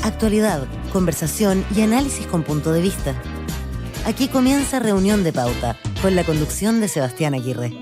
Actualidad, conversación y análisis con punto de vista. Aquí comienza Reunión de Pauta, con la conducción de Sebastián Aguirre.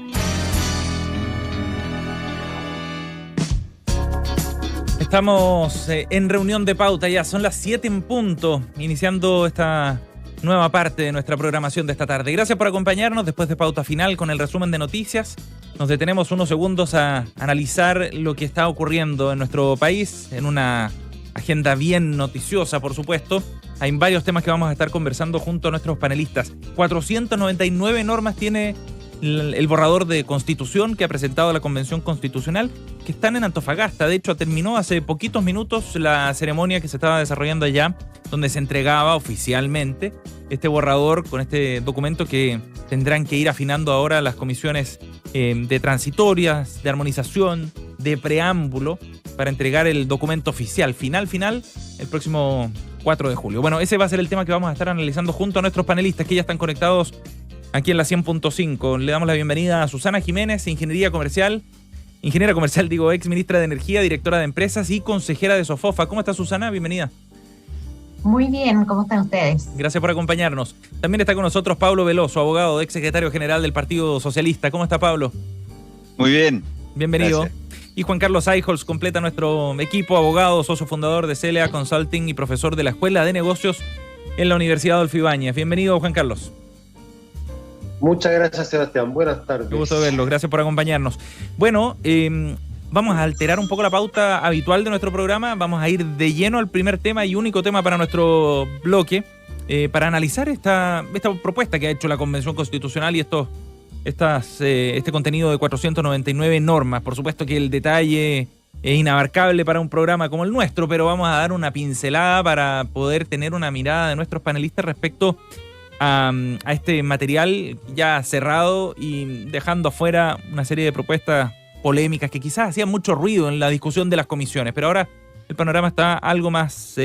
Estamos en Reunión de Pauta, ya son las 7 en punto, iniciando esta nueva parte de nuestra programación de esta tarde. Gracias por acompañarnos después de Pauta Final con el resumen de noticias. Nos detenemos unos segundos a analizar lo que está ocurriendo en nuestro país, en una agenda bien noticiosa, por supuesto. Hay varios temas que vamos a estar conversando junto a nuestros panelistas. 499 normas tiene el borrador de Constitución que ha presentado la Convención Constitucional, que están en Antofagasta. De hecho, terminó hace poquitos minutos la ceremonia que se estaba desarrollando allá, donde se entregaba oficialmente este borrador con este documento que tendrán que ir afinando ahora las comisiones de transitorias, de armonización, de preámbulo, para entregar el documento oficial, final, el próximo 4 de julio. Bueno, ese va a ser el tema que vamos a estar analizando junto a nuestros panelistas que ya están conectados aquí en la 100.5. Le damos la bienvenida a Susana Jiménez, ingeniera comercial, ex ministra de Energía, directora de Empresas y consejera de Sofofa. ¿Cómo está, Susana? Bienvenida. Muy bien, ¿cómo están ustedes? Gracias por acompañarnos. También está con nosotros Pablo Veloso, abogado, ex secretario general del Partido Socialista. ¿Cómo está, Pablo? Muy bien. Bienvenido. Gracias. Y Juan Carlos Eichholz completa nuestro equipo, abogado, socio fundador de CLA Consulting y profesor de la Escuela de Negocios en la Universidad Adolfo Ibáñez. Bienvenido, Juan Carlos. Muchas gracias, Sebastián. Buenas tardes. Qué gusto verlo. Gracias por acompañarnos. Bueno, vamos a alterar un poco la pauta habitual de nuestro programa. Vamos a ir de lleno al primer tema y único tema para nuestro bloque, para analizar esta propuesta que ha hecho la Convención Constitucional y este contenido de 499 normas. Por supuesto que el detalle es inabarcable para un programa como el nuestro, pero vamos a dar una pincelada para poder tener una mirada de nuestros panelistas respecto a este material ya cerrado y dejando afuera una serie de propuestas polémicas que quizás hacían mucho ruido en la discusión de las comisiones, pero ahora el panorama está algo más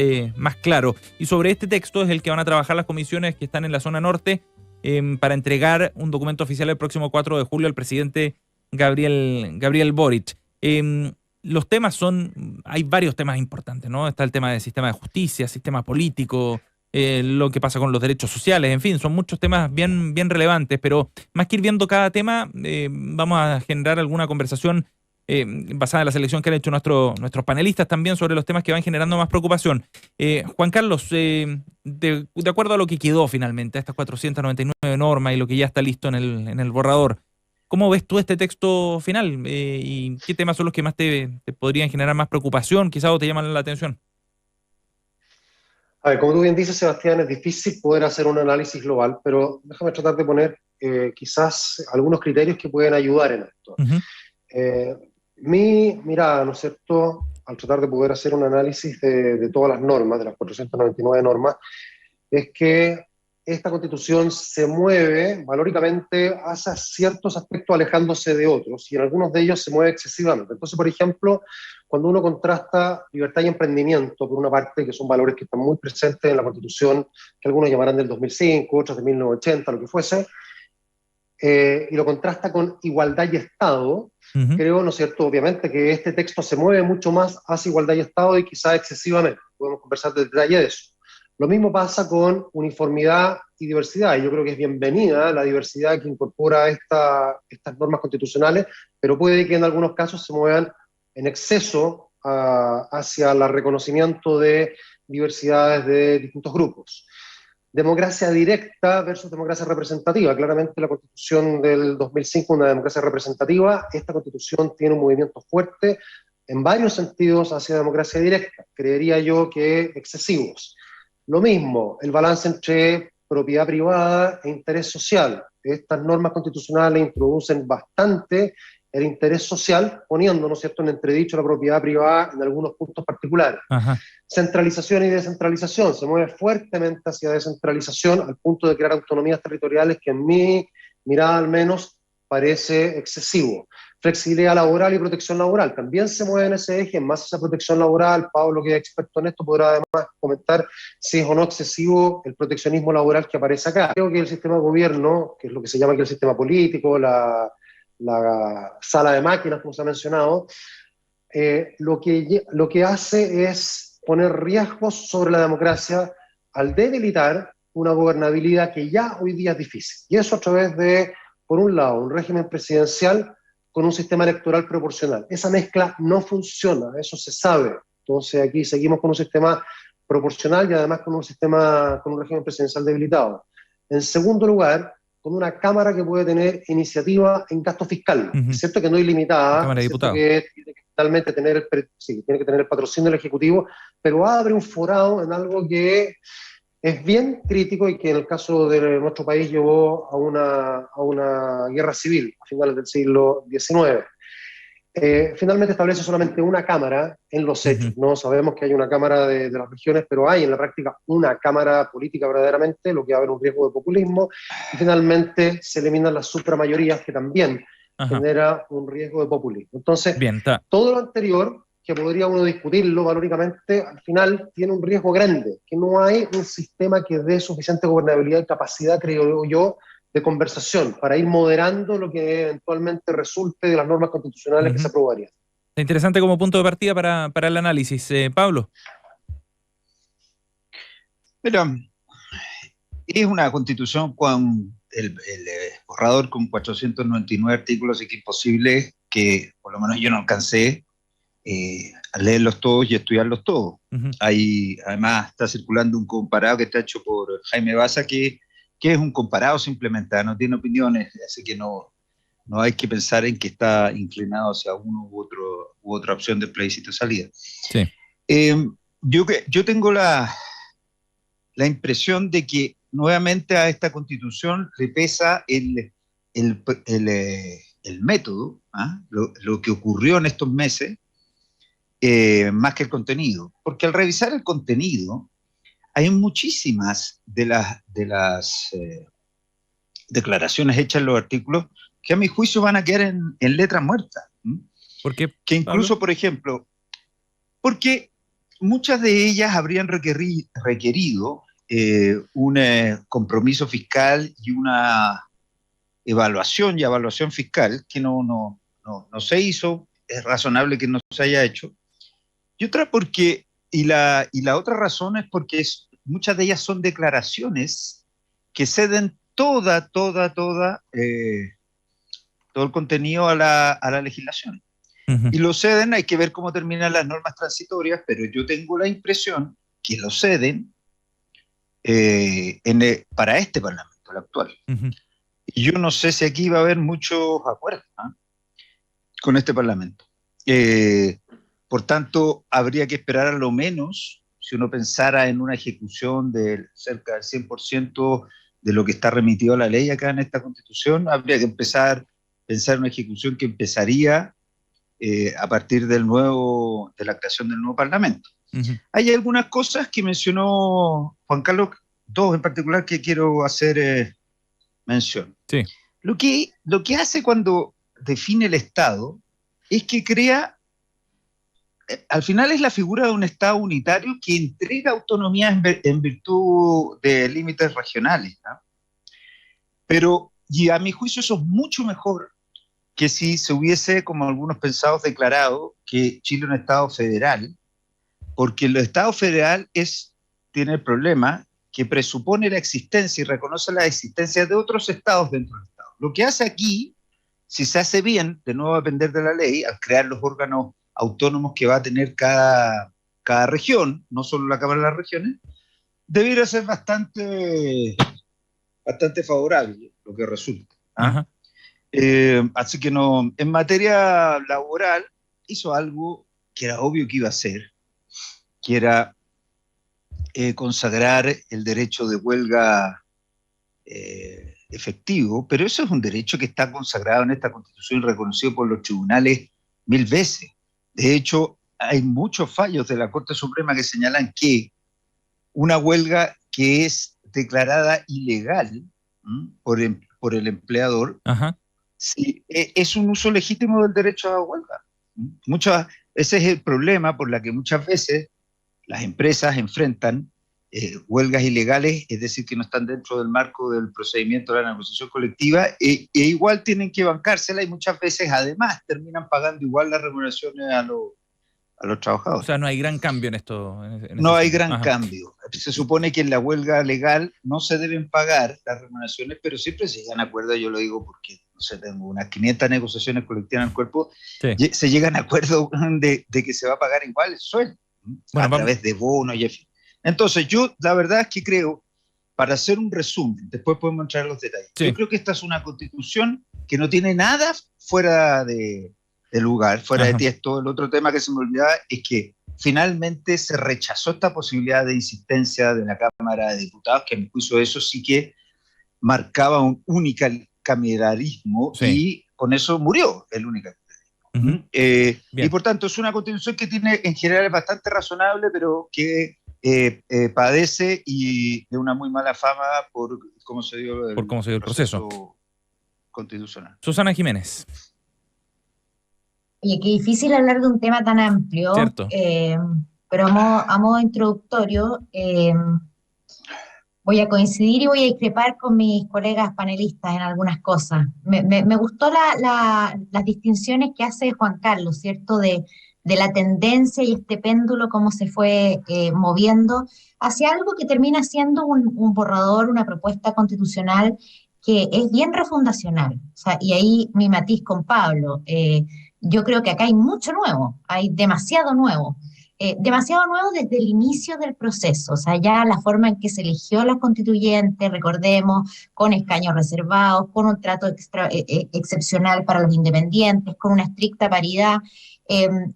claro. Y sobre este texto es el que van a trabajar las comisiones que están en la zona norte, para entregar un documento oficial el próximo 4 de julio al presidente Gabriel Boric. Los temas hay varios temas importantes, ¿no? Está el tema del sistema de justicia, sistema político, lo que pasa con los derechos sociales, en fin, son muchos temas bien relevantes, pero más que ir viendo cada tema, vamos a generar alguna conversación basada en la selección que han hecho nuestros panelistas también sobre los temas que van generando más preocupación. Juan Carlos, de acuerdo a lo que quedó finalmente, a estas 499 normas y lo que ya está listo en el borrador, ¿cómo ves tú este texto final? ¿Y qué temas son los que más te podrían generar más preocupación, quizás, o te llaman la atención? A ver, como tú bien dices, Sebastián, es difícil poder hacer un análisis global, pero déjame tratar de poner quizás algunos criterios que pueden ayudar en esto. Uh-huh. Mi mirada, ¿no es cierto?, al tratar de poder hacer un análisis de todas las normas, de las 499 normas, es que esta Constitución se mueve valóricamente hacia ciertos aspectos alejándose de otros, y en algunos de ellos se mueve excesivamente. Entonces, por ejemplo, cuando uno contrasta libertad y emprendimiento, por una parte, que son valores que están muy presentes en la Constitución, que algunos llamarán del 2005, otros de 1980, lo que fuese, y lo contrasta con igualdad y Estado, uh-huh. Creo, ¿no es cierto?, obviamente que este texto se mueve mucho más hacia igualdad y Estado y quizás excesivamente. Podemos conversar de detalle de eso. Lo mismo pasa con uniformidad y diversidad, y yo creo que es bienvenida la diversidad que incorpora estas normas constitucionales, pero puede que en algunos casos se muevan en exceso hacia el reconocimiento de diversidades de distintos grupos. Democracia directa versus democracia representativa. Claramente la Constitución del 2005 es una democracia representativa. Esta Constitución tiene un movimiento fuerte en varios sentidos hacia democracia directa, creería yo que excesivos. Lo mismo, el balance entre propiedad privada e interés social. Estas normas constitucionales introducen bastante el interés social, poniendo, ¿no es cierto?, en entredicho la propiedad privada en algunos puntos particulares. Ajá. Centralización y descentralización. Se mueve fuertemente hacia descentralización al punto de crear autonomías territoriales que en mi mirada al menos parece excesivo. Flexibilidad laboral y protección laboral. También se mueve en ese eje, más esa protección laboral. Pablo, que es experto en esto, podrá además comentar si es o no excesivo el proteccionismo laboral que aparece acá. Creo que el sistema de gobierno, que es lo que se llama aquí el sistema político, la sala de máquinas, como se ha mencionado, lo que hace es poner riesgos sobre la democracia al debilitar una gobernabilidad que ya hoy día es difícil. Y eso a través de, por un lado, un régimen presidencial con un sistema electoral proporcional. Esa mezcla no funciona, eso se sabe. Entonces aquí seguimos con un sistema proporcional y además con un régimen presidencial debilitado. En segundo lugar, con una Cámara que puede tener iniciativa en gasto fiscal. Es cierto que no ilimitada, Cámara de es cierto Diputados. que tiene que finalmente tener tiene que tener el patrocinio del Ejecutivo, pero abre un forado en algo que es bien crítico y que en el caso de nuestro país llevó a una guerra civil a finales del siglo XIX. Finalmente establece solamente una cámara en los hechos, ¿no? Sabemos que hay una cámara de las regiones, pero hay en la práctica una cámara política verdaderamente, lo que va a haber un riesgo de populismo, y finalmente se eliminan las supramayorías, que también genera un riesgo de populismo. Entonces, bien, todo lo anterior, que podría uno discutirlo valóricamente, al final tiene un riesgo grande, que no hay un sistema que dé suficiente gobernabilidad y capacidad, creo yo, de conversación, para ir moderando lo que eventualmente resulte de las normas constitucionales que se aprobarían. Interesante como punto de partida para el análisis. Pablo. Pero es una constitución con el borrador con 499 artículos y que es imposible que, por lo menos yo no alcancé a leerlos todos y estudiarlos todos. Además está circulando un comparado que está hecho por Jaime Baza, que es un comparado simplemente, no tiene opiniones, así que no hay que pensar en que está inclinado hacia uno u otra opción de plebiscito de salida. Sí. Yo tengo la impresión de que nuevamente a esta constitución le pesa el método, lo que ocurrió en estos meses, más que el contenido. Porque al revisar el contenido, hay muchísimas de las declaraciones hechas en los artículos que a mi juicio van a quedar en letra muerta. ¿Por qué, que incluso, Pablo? Por ejemplo, porque muchas de ellas habrían requerido un compromiso fiscal y una evaluación fiscal que no se hizo. Es razonable que no se haya hecho. Y otra porque, y la otra razón es porque muchas de ellas son declaraciones que ceden todo el contenido a la legislación. Y lo ceden, hay que ver cómo terminan las normas transitorias, pero yo tengo la impresión que lo ceden para este Parlamento, el actual. Y yo no sé si aquí va a haber muchos acuerdos con este Parlamento. Por tanto, habría que esperar a lo menos, si uno pensara en una ejecución de cerca del 100% de lo que está remitido a la ley acá en esta Constitución, habría que pensar en una ejecución que empezaría a partir de la creación del nuevo Parlamento. Hay algunas cosas que mencionó Juan Carlos, dos en particular que quiero hacer mención. Sí. Lo que hace cuando define el Estado es que crea, al final es la figura de un Estado unitario que entrega autonomía en virtud de límites regionales, ¿no? Pero, y a mi juicio, eso es mucho mejor que si se hubiese, como algunos pensados, declarado que Chile es un Estado federal, porque el Estado federal tiene el problema que presupone la existencia y reconoce la existencia de otros estados dentro del Estado. Lo que hace aquí, si se hace bien, de nuevo a depender de la ley, al crear los órganos autónomos que va a tener cada región, no solo la Cámara de las Regiones, debiera ser bastante favorable lo que resulta. Así que no, en materia laboral hizo algo que era obvio que iba a hacer, que era consagrar el derecho de huelga efectivo, pero eso es un derecho que está consagrado en esta Constitución y reconocido por los tribunales 1000 veces. De hecho, hay muchos fallos de la Corte Suprema que señalan que una huelga que es declarada ilegal por el empleador, sí, es un uso legítimo del derecho a huelga. Ese es el problema por la que muchas veces las empresas enfrentan huelgas ilegales, es decir, que no están dentro del marco del procedimiento de la negociación colectiva, e igual tienen que bancársela y muchas veces además terminan pagando igual las remuneraciones a a los O trabajadores. sea, no hay gran cambio en esto. No hay gran Ajá. cambio. Se supone que en la huelga legal no se deben pagar las remuneraciones, pero siempre se llegan a acuerdos, yo lo digo porque, no sé, tengo unas 500 negociaciones colectivas en el cuerpo, Sí. se llegan a acuerdos de que se va a pagar igual el sueldo, Bueno, a través de bonos y en fin. Entonces, yo la verdad es que creo, para hacer un resumen, después podemos entrar en los detalles, Sí. yo creo que esta es una constitución que no tiene nada fuera de lugar, fuera Ajá. de tiesto. El otro tema que se me olvidaba es que finalmente se rechazó esta posibilidad de insistencia de la Cámara de Diputados, que a mi juicio eso sí que marcaba un unicameralismo, Sí. y con eso murió el unicameralismo. Ujú. Y por tanto es una constitución que tiene, en general es bastante razonable, pero que padece y de una muy mala fama por cómo se dio el proceso constitucional. Susana Jiménez. Oye, qué difícil hablar de un tema tan amplio, Cierto. pero a modo introductorio, voy a coincidir y voy a discrepar con mis colegas panelistas en algunas cosas. Me gustó las distinciones que hace Juan Carlos, ¿cierto? De la tendencia y este péndulo, cómo se fue moviendo hacia algo que termina siendo un borrador, una propuesta constitucional que es bien refundacional. O sea, y ahí mi matiz con Pablo. Yo creo que acá hay mucho nuevo, hay demasiado nuevo. Demasiado nuevo desde el inicio del proceso, o sea, ya la forma en que se eligió la constituyente, recordemos, con escaños reservados, con un trato excepcional para los independientes, con una estricta paridad,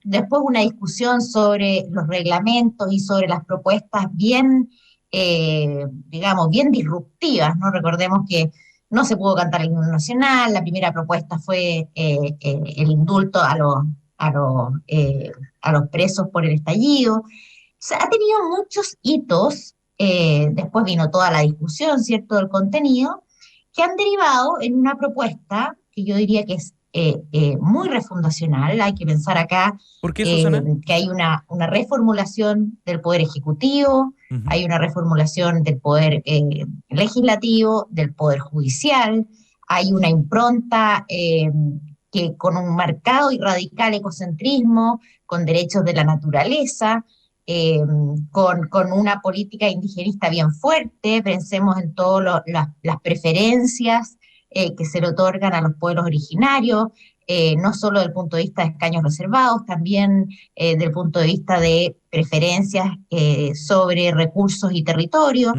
después una discusión sobre los reglamentos y sobre las propuestas bien, digamos, bien disruptivas, ¿no? Recordemos que no se pudo cantar el himno nacional, la primera propuesta fue el indulto a los presos por el estallido. O sea, ha tenido muchos hitos, después vino toda la discusión, ¿cierto?, del contenido, que han derivado en una propuesta que yo diría que es muy refundacional. Hay que pensar acá ¿Por qué, Susana? que hay una reformulación del Poder Ejecutivo, hay una reformulación del Poder Legislativo, del Poder Judicial, hay una impronta que con un marcado y radical ecocentrismo, con derechos de la naturaleza, con una política indigenista bien fuerte. Pensemos en todas las preferencias que se le otorgan a los pueblos originarios, no solo desde el punto de vista de escaños reservados, también desde el punto de vista de preferencias sobre recursos y territorios,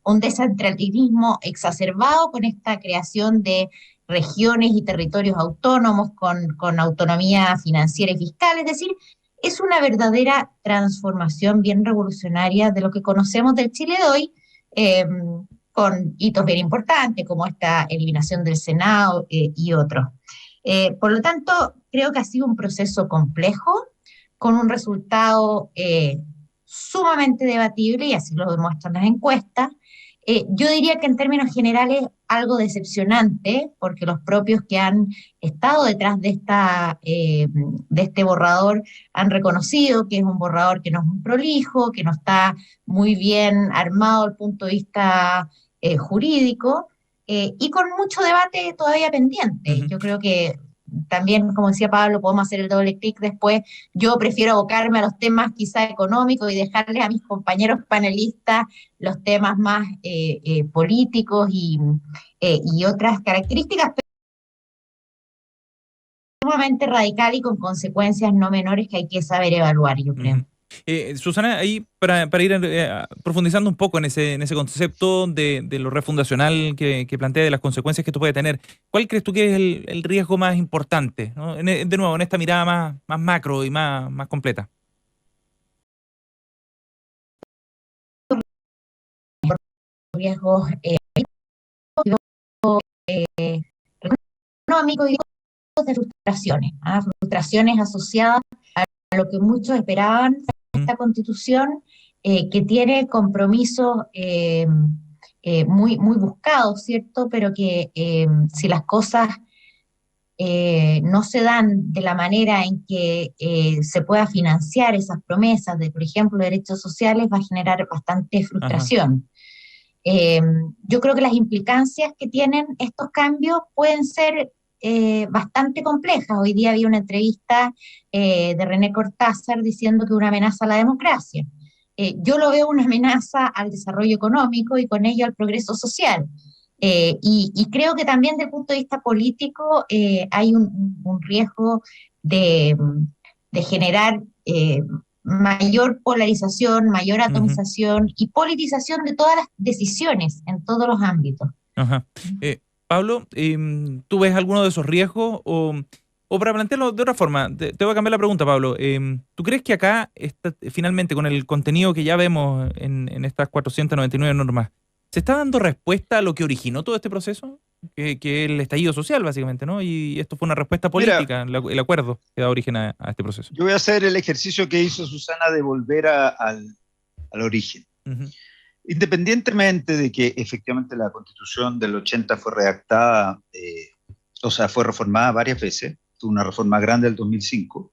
un descentralismo exacerbado con esta creación de regiones y territorios autónomos con autonomía financiera y fiscal. Es decir, es una verdadera transformación bien revolucionaria de lo que conocemos del Chile de hoy, con hitos bien importantes como esta eliminación del Senado y otros. Por lo tanto, creo que ha sido un proceso complejo, con un resultado sumamente debatible, y así lo demuestran las encuestas. Yo diría que en términos generales algo decepcionante, porque los propios que han estado detrás de este borrador han reconocido que es un borrador que no es muy prolijo, que no está muy bien armado desde el punto de vista jurídico, y con mucho debate todavía pendiente. Yo creo que también, como decía Pablo, podemos hacer el doble clic después. Yo prefiero abocarme a los temas quizá económicos y dejarles a mis compañeros panelistas los temas más políticos y otras características, pero sumamente radical y con consecuencias no menores que hay que saber evaluar, yo creo. Susana, ahí para ir profundizando un poco en ese concepto de lo refundacional que plantea, de las consecuencias que esto puede tener, ¿cuál crees tú que es el riesgo más importante, ¿no? De nuevo, en esta mirada más macro y más completa? Riesgos económicos y de frustraciones asociadas a lo que muchos esperaban de esta constitución, que tiene compromisos muy, muy buscados, ¿cierto? Pero que si las cosas no se dan de la manera en que se pueda financiar esas promesas de, por ejemplo, derechos sociales, va a generar bastante frustración. Yo creo que las implicancias que tienen estos cambios pueden ser bastante complejas. Hoy día había una entrevista de René Cortázar diciendo que una amenaza a la democracia. Yo lo veo una amenaza al desarrollo económico y con ello al progreso social. Y creo que también desde el punto de vista político hay un riesgo de generar mayor polarización, mayor atomización y politización de todas las decisiones en todos los ámbitos. Ajá. Pablo, ¿tú ves alguno de esos riesgos? O para plantearlo de otra forma, te voy a cambiar la pregunta, Pablo. ¿Tú crees que acá, finalmente, con el contenido que ya vemos en estas 499 normas, se está dando respuesta a lo que originó todo este proceso? Que es el estallido social, básicamente, ¿no? Y esto fue una respuesta política, mira, el acuerdo que da origen a este proceso. Yo voy a hacer el ejercicio que hizo Susana de volver al origen. Uh-huh. Independientemente de que efectivamente la Constitución del 80 fue redactada, fue reformada varias veces, tuvo una reforma grande del 2005,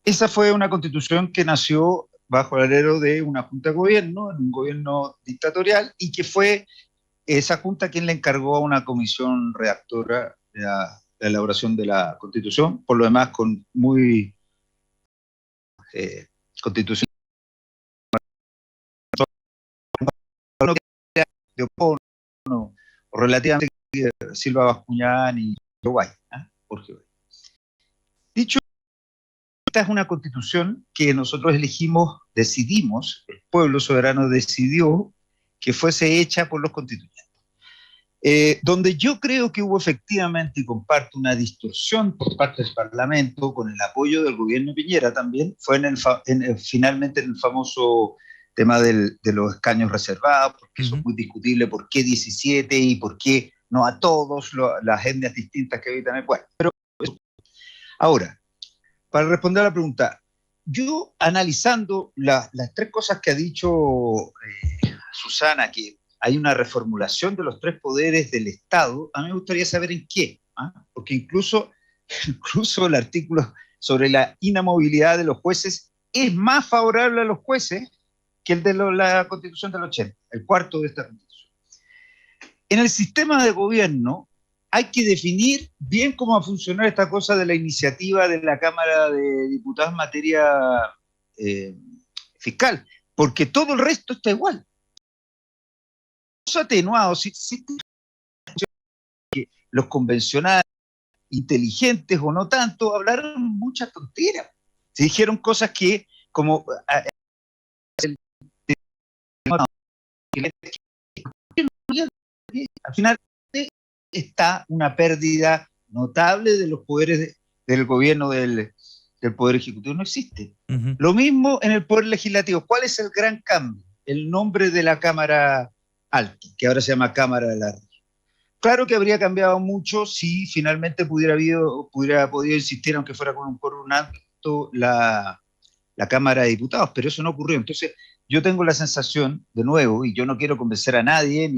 esa fue una Constitución que nació bajo el alero de una junta de gobierno, en un gobierno dictatorial, y que fue esa junta quien le encargó a una comisión redactora la elaboración de la Constitución, por lo demás con muy constitución de Opono, o relativamente Silva Bascuñán y Uruguay, Jorge. Dicho, esta es una Constitución que nosotros elegimos, decidimos, el pueblo soberano decidió que fuese hecha por los constituyentes. Donde yo creo que hubo efectivamente, y comparto, una distorsión por parte del Parlamento, con el apoyo del gobierno de Piñera también, fue finalmente en el famoso tema de los escaños reservados, porque eso es muy discutible, por qué 17 y por qué no a todos, las etnias distintas que habitan el pueblo. Pero ahora, para responder a la pregunta, yo analizando las tres cosas que ha dicho Susana, que hay una reformulación de los tres poderes del Estado, a mí me gustaría saber en qué, porque incluso el artículo sobre la inamovilidad de los jueces es más favorable a los jueces que el de la Constitución del 80, el cuarto de esta Constitución. En el sistema de gobierno hay que definir bien cómo va a funcionar esta cosa de la iniciativa de la Cámara de Diputados en materia fiscal, porque todo el resto está igual. Atenuado, si los convencionales, inteligentes o no tanto, hablaron mucha tontera. Se dijeron cosas que, como al final está una pérdida notable de los poderes del gobierno del Poder Ejecutivo. No existe. Lo mismo en el Poder Legislativo. ¿Cuál es el gran cambio? El nombre de la Cámara Alta, que ahora se llama Cámara de la Región. Claro que habría cambiado mucho si finalmente hubiera podido insistir, aunque fuera con un quórum alto, la Cámara de Diputados, pero eso no ocurrió. Entonces, yo tengo la sensación, de nuevo, y yo no quiero convencer a nadie,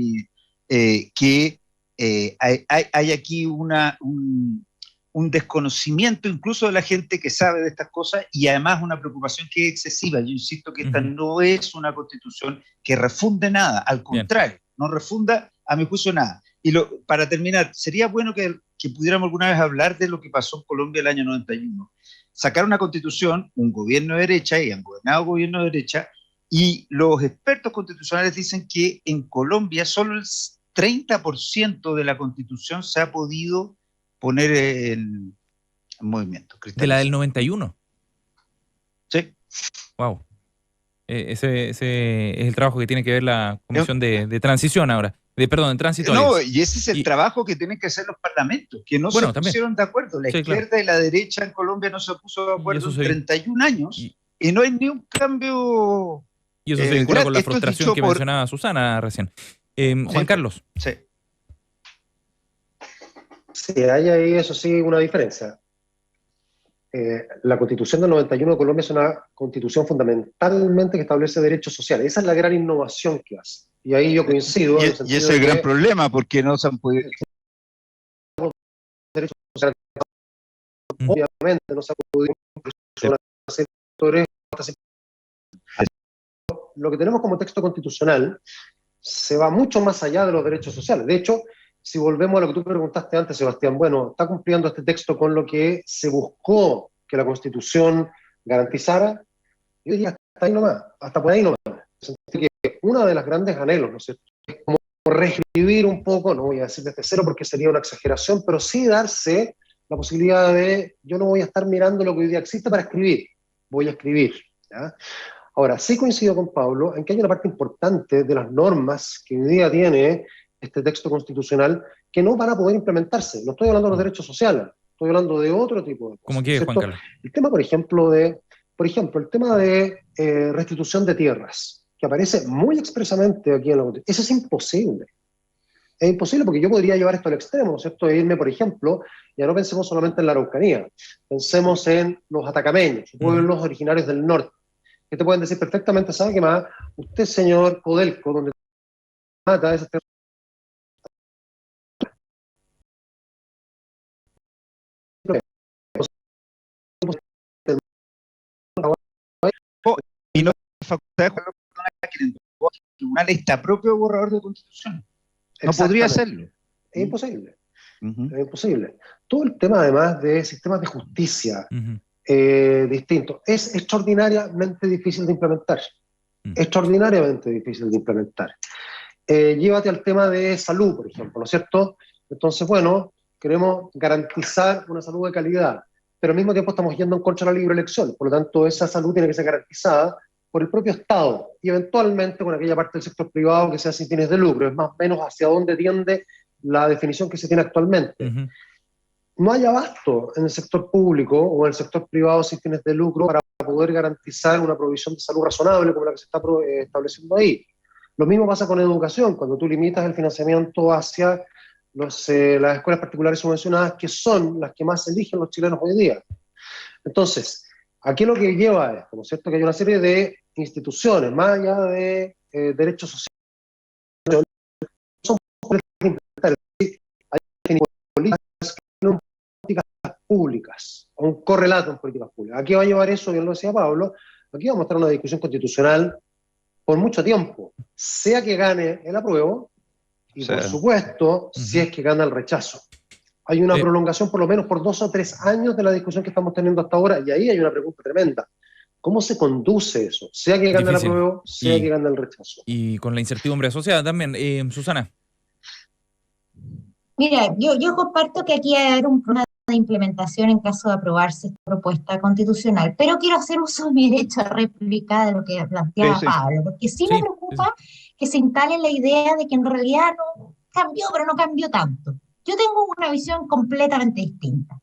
que hay aquí un desconocimiento incluso de la gente que sabe de estas cosas, y además una preocupación que es excesiva. Yo insisto que esta no es una Constitución que refunde nada, al contrario, no refunda, a mi juicio, nada. Y para terminar, sería bueno que pudiéramos alguna vez hablar de lo que pasó en Colombia el año 91. Sacar una Constitución, un gobierno de derecha, y han gobernado gobierno de derecha, y los expertos constitucionales dicen que en Colombia solo el 30% de la Constitución se ha podido poner en movimiento. ¿De la del 91? Sí. Wow. Ese es el trabajo que tiene que ver la Comisión de Transición ahora. De tránsito. No, y ese es el trabajo que tienen que hacer los parlamentos, que no se pusieron de acuerdo. La izquierda y la derecha en Colombia no se puso de acuerdo en 31 años y no hay ni un cambio. Y eso se vincula con la frustración que mencionaba Susana recién. Juan Carlos. Sí. Sí, hay ahí, eso sí, una diferencia. La Constitución del 91 de Colombia es una constitución fundamentalmente que establece derechos sociales. Esa es la gran innovación que hace. Y ahí yo coincido. Y ese es el gran problema, porque no se han podido. Derechos sociales. Obviamente no se ha podido. Sectores. Lo que tenemos como texto constitucional se va mucho más allá de los derechos sociales. De hecho, si volvemos a lo que tú preguntaste antes, Sebastián, bueno, ¿está cumpliendo este texto con lo que se buscó que la Constitución garantizara? Yo diría hasta ahí nomás, hasta por ahí nomás. Que uno de los grandes anhelos, ¿no es cierto?, es como reescribir un poco, no voy a decir desde cero porque sería una exageración, pero sí darse la posibilidad de, yo no voy a estar mirando lo que hoy día existe para escribir, voy a escribir, ¿ya? Ahora, sí coincido con Pablo en que hay una parte importante de las normas que hoy día tiene este texto constitucional que no van a poder implementarse. No estoy hablando de los derechos sociales, estoy hablando de otro tipo de cosas. ¿Cómo qué, Juan Carlos? El tema, por ejemplo, el tema de restitución de tierras, que aparece muy expresamente aquí en la Constitución. Eso es imposible. Es imposible porque yo podría llevar esto al extremo, ¿no es cierto? E irme, por ejemplo, ya no pensemos solamente en la Araucanía, pensemos en los atacameños, pueblos originarios del norte, que te pueden decir perfectamente, ¿sabe qué más? Usted, señor Codelco, donde mata esas tierras. Y no facultades que el tribunal está propio borrador de constitución. No podría hacerlo. Es imposible. Es imposible. Todo el tema, además, de sistemas de justicia distintos, es extraordinariamente difícil de implementar. Extraordinariamente difícil de implementar. Llévate al tema de salud, por ejemplo, ¿no es cierto? Entonces, bueno, queremos garantizar una salud de calidad, pero al mismo tiempo estamos yendo en contra de la libre elección. Por lo tanto, esa salud tiene que ser garantizada por el propio Estado y eventualmente con aquella parte del sector privado que sea sin fines de lucro. Es más o menos hacia dónde tiende la definición que se tiene actualmente. No hay abasto en el sector público o en el sector privado sin fines de lucro para poder garantizar una provisión de salud razonable como la que se está estableciendo ahí. Lo mismo pasa con educación, cuando tú limitas el financiamiento hacia las escuelas particulares subvencionadas, que son las que más eligen los chilenos hoy día. Entonces, aquí lo que lleva a esto, ¿no es cierto?, que hay una serie de instituciones, más allá de derechos sociales, son hay políticas públicas, un correlato en políticas públicas. ¿A qué va a llevar eso? Bien lo decía Pablo, aquí vamos a estar en una discusión constitucional por mucho tiempo, sea que gane el apruebo, y por supuesto, si es que gana el rechazo. Hay una prolongación por lo menos por 2 o 3 años de la discusión que estamos teniendo hasta ahora, y ahí hay una pregunta tremenda. ¿Cómo se conduce eso? Sea que gane el apruebo, sea que gane el rechazo. Y con la incertidumbre asociada también. Susana. Mira, yo comparto que aquí hay un problema de implementación en caso de aprobarse esta propuesta constitucional, pero quiero hacer uso de mi derecho a réplica de lo que planteaba Pablo, porque sí me preocupa que se instale la idea de que en realidad no cambió, pero no cambió tanto. Yo tengo una visión completamente distinta.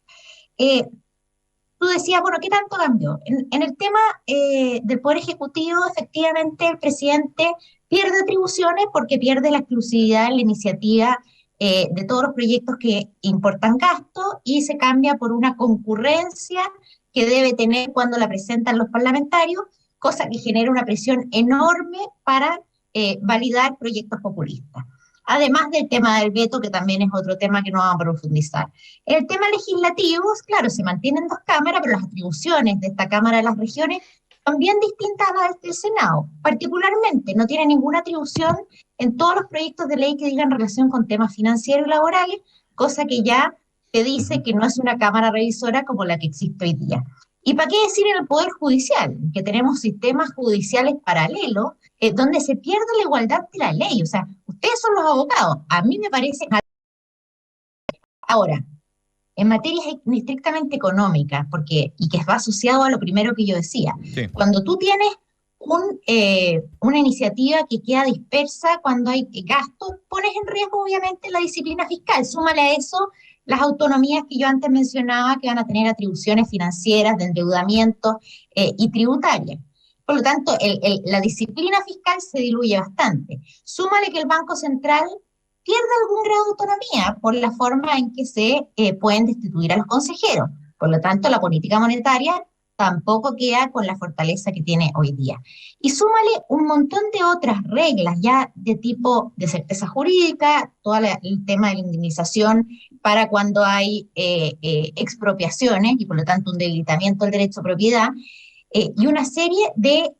Tú decías, bueno, ¿qué tanto cambió? En el tema del Poder Ejecutivo, efectivamente, el presidente pierde atribuciones porque pierde la exclusividad en la iniciativa de todos los proyectos que importan gasto y se cambia por una concurrencia que debe tener cuando la presentan los parlamentarios, cosa que genera una presión enorme para validar proyectos populistas. Además del tema del veto, que también es otro tema que no vamos a profundizar. El tema legislativo, claro, se mantienen 2 cámaras, pero las atribuciones de esta Cámara de las Regiones son bien distintas a las del Senado. Particularmente, no tiene ninguna atribución en todos los proyectos de ley que digan relación con temas financieros y laborales, cosa que ya te dice que no es una Cámara revisora como la que existe hoy día. ¿Y para qué decir en el Poder Judicial? Que tenemos sistemas judiciales paralelos donde se pierde la igualdad de la ley. O sea, ustedes son los abogados. A mí me parece... Ahora, en materia estrictamente económica, y que va asociado a lo primero que yo decía, cuando tú tienes una iniciativa que queda dispersa, cuando hay gastos, pones en riesgo obviamente la disciplina fiscal. Súmale a eso las autonomías que yo antes mencionaba, que van a tener atribuciones financieras, de endeudamiento y tributarias. Por lo tanto, la disciplina fiscal se diluye bastante. Súmale que el Banco Central pierde algún grado de autonomía por la forma en que se pueden destituir a los consejeros. Por lo tanto, la política monetaria tampoco queda con la fortaleza que tiene hoy día. Y súmale un montón de otras reglas ya de tipo de certeza jurídica, todo el tema de la indemnización para cuando hay expropiaciones y por lo tanto un debilitamiento del derecho a propiedad, y una serie de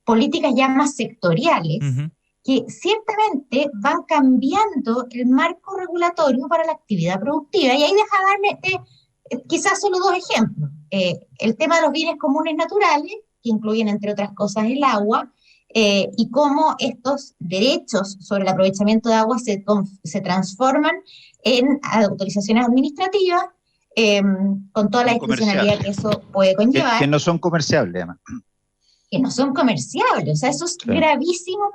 políticas ya más sectoriales que ciertamente van cambiando el marco regulatorio para la actividad productiva. Y ahí deja darle quizás solo dos ejemplos. El tema de los bienes comunes naturales, que incluyen, entre otras cosas, el agua, y cómo estos derechos sobre el aprovechamiento de agua se transforman en autorizaciones administrativas, con toda la discrecionalidad que eso puede conllevar. Que no son comerciables, además. Que no son comerciables, o sea, eso es gravísimo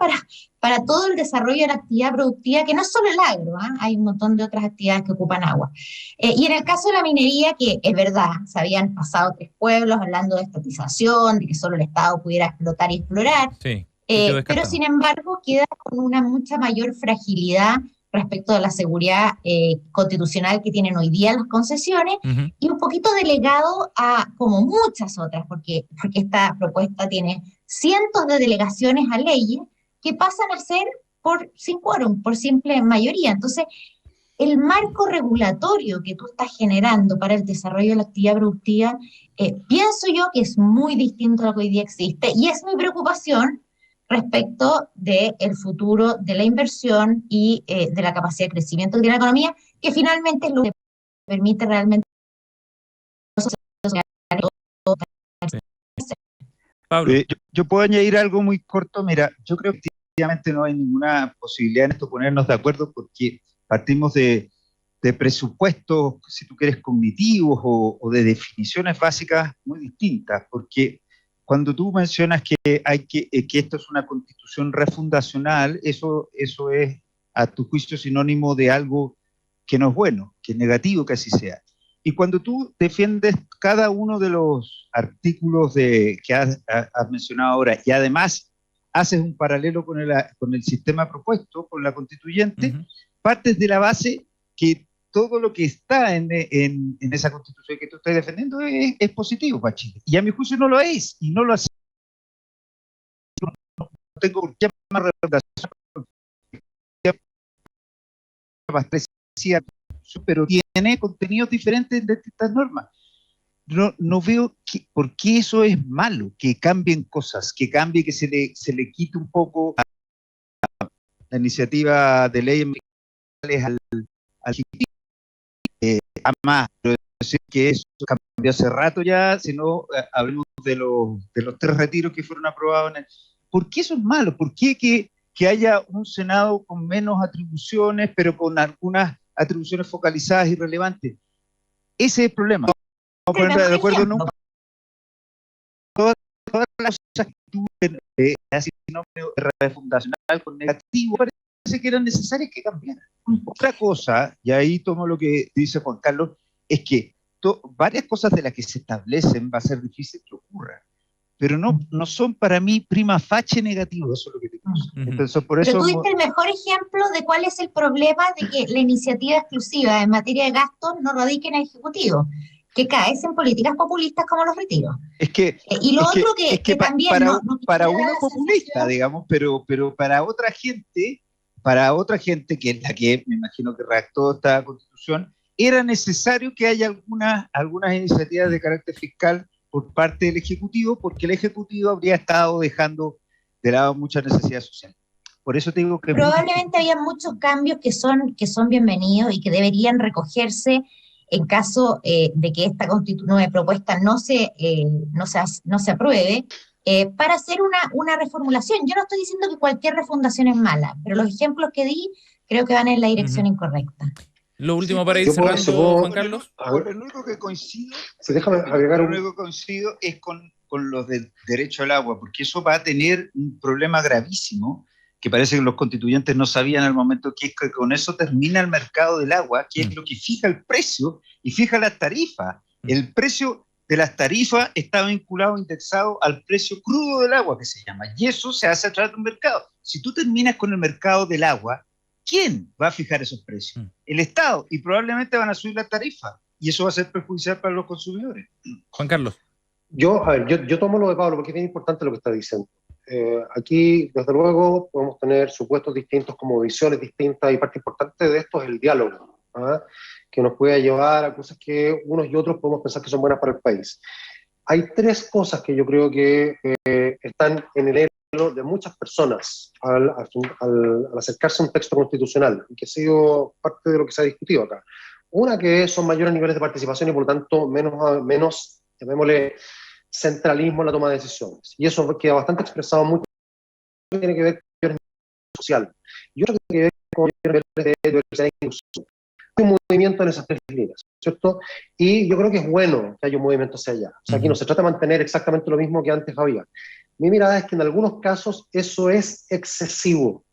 para todo el desarrollo de la actividad productiva, que no es solo el agro, hay un montón de otras actividades que ocupan agua. Y en el caso de la minería, que es verdad, se habían pasado 3 pueblos hablando de estatización, de que solo el Estado pudiera explotar y explorar, Sí, pero sin embargo queda con una mucha mayor fragilidad respecto a la seguridad constitucional que tienen hoy día las concesiones, y un poquito delegado a, como muchas otras, porque esta propuesta tiene cientos de delegaciones a leyes que pasan a ser sin quórum, por simple mayoría. Entonces, el marco regulatorio que tú estás generando para el desarrollo de la actividad productiva, pienso yo que es muy distinto a lo que hoy día existe, y es mi preocupación respecto del futuro de la inversión y de la capacidad de crecimiento que tiene la economía, que finalmente es lo que permite realmente. Pablo. Yo puedo añadir algo muy corto. Mira, yo creo que efectivamente no hay ninguna posibilidad en esto ponernos de acuerdo, porque partimos de presupuestos, si tú quieres, cognitivos o de definiciones básicas muy distintas, porque cuando tú mencionas que esto es una constitución refundacional, eso es, a tu juicio, sinónimo de algo que no es bueno, que es negativo que así sea. Y cuando tú defiendes cada uno de los artículos que has mencionado ahora, y además haces un paralelo con el sistema propuesto, con la constituyente, partes de la base que todo lo que está en esa constitución que tú estás defendiendo es positivo para Chile. Y a mi juicio no lo es, y no lo hace. No tengo por qué más refundación, pero tiene contenidos diferentes de estas normas. No veo por qué eso es malo, que cambien cosas, que se le quite un poco la iniciativa de ley al además, pero decir que eso cambió hace rato ya, si no hablemos de los 3 retiros que fueron aprobados. ¿Por qué eso es malo? ¿Por qué que haya un Senado con menos atribuciones, pero con algunas atribuciones focalizadas y relevantes? Ese es el problema. No poner de acuerdo nunca. Todas las cosas que tú así no fundacional con negativo, parece que eran necesarias que cambiaran. Otra cosa, y ahí tomo lo que dice Juan Carlos, es que varias cosas de las que se establecen va a ser difícil que ocurran, pero no son para mí prima facie negativos, eso es lo que te digo. Entonces, por eso. Pero tú diste el mejor ejemplo de cuál es el problema de que la iniciativa exclusiva en materia de gastos no radique en el Ejecutivo, que cae en políticas populistas como los retiros. Y lo otro que también para uno es populista, digamos, pero para otra gente que es la que me imagino que redactó esta constitución, era necesario que haya algunas iniciativas de carácter fiscal por parte del Ejecutivo, porque el Ejecutivo habría estado dejando de lado muchas necesidades sociales. Por eso te digo que probablemente había muchos cambios que son bienvenidos y que deberían recogerse en caso de que esta nueva propuesta no se apruebe, para hacer una reformulación. Yo no estoy diciendo que cualquier refundación es mala, pero los ejemplos que di creo que van en la dirección incorrecta. Lo último para ir cerrando, Juan Carlos. Lo único que coincido, déjame agregar lo único que coincido es con los del derecho al agua, porque eso va a tener un problema gravísimo, que parece que los constituyentes no sabían al momento, que es que con eso termina el mercado del agua, que es lo que fija el precio y fija las tarifas. El precio de las tarifas está vinculado, indexado al precio crudo del agua, que se llama, y eso se hace a través de un mercado. Si tú terminas con el mercado del agua, ¿quién va a fijar esos precios? El Estado, y probablemente van a subir las tarifas, y eso va a ser perjudicial para los consumidores. Juan Carlos. Yo tomo lo de Pablo, porque es bien importante lo que está diciendo. Aquí, desde luego, podemos tener supuestos distintos como visiones distintas, y parte importante de esto es el diálogo, que nos puede llevar a cosas que unos y otros podemos pensar que son buenas para el país. Hay 3 cosas que yo creo que están en el de muchas personas al acercarse a un texto constitucional, que ha sido parte de lo que se ha discutido acá. Una, que son mayores niveles de participación y por lo tanto menos, llamémosle, centralismo en la toma de decisiones. Y eso queda bastante expresado mucho, tiene que ver con niveles social. Y otro que tiene que ver con niveles de diversidad e inclusión. Hay un movimiento en esas tres líneas, ¿cierto? Y yo creo que es bueno que haya un movimiento hacia allá. O sea, aquí no se trata de mantener exactamente lo mismo que antes había. Mi mirada es que en algunos casos eso es excesivo